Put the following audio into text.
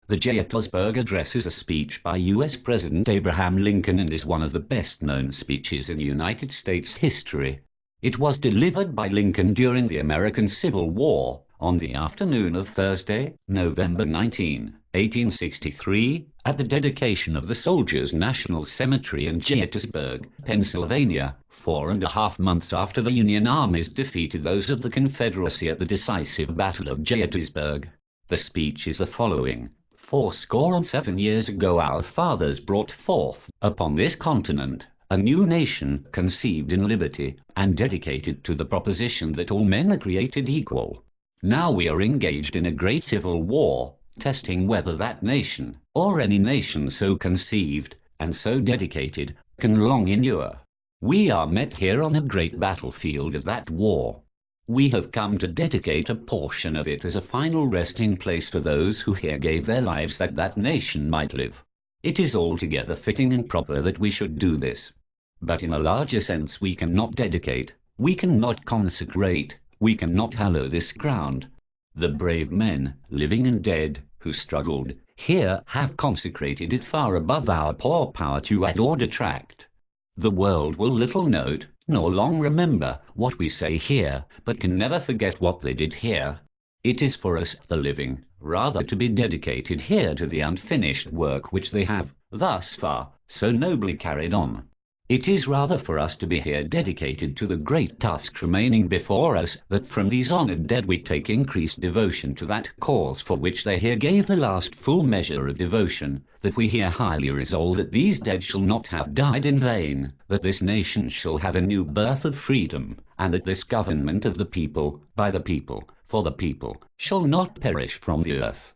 The Gettysburg Address is a speech by U.S. President Abraham Lincoln and is one of the best-known speeches in United States history. It was delivered by Lincoln during the American Civil War on the afternoon of Thursday, November 19, 1863, at the dedication of the Soldiers' National Cemetery in Gettysburg, Pennsylvania, 4.5 months after the Union armies defeated those of the Confederacy at the decisive Battle of Gettysburg. The speech is the following. 7 years ago our fathers brought forth, upon this continent, a new nation conceived in liberty, and dedicated to the proposition that all men are created equal. Now we are engaged in a great civil war, testing whether that nation, or any nation so conceived, and so dedicated, can long endure. We are met here on a great battlefield of that war. We have come to dedicate a portion of it as a final resting place for those who here gave their lives that that nation might live. It is altogether fitting and proper that we should do this. But in a larger sense we cannot dedicate, we cannot consecrate, we cannot hallow this ground. The brave men, living and dead, who struggled here have consecrated it far above our poor power to add or detract. The world will little note, nor long remember, what we say here, but can never forget what they did here. It is for us, the living, rather to be dedicated here to the unfinished work which they have, thus far, so nobly carried on. It is rather for us to be here dedicated to the great task remaining before us, that from these honored dead we take increased devotion to that cause for which they here gave the last full measure of devotion, that we here highly resolve that these dead shall not have died in vain, that this nation shall have a new birth of freedom, and that this government of the people, by the people, for the people, shall not perish from the earth.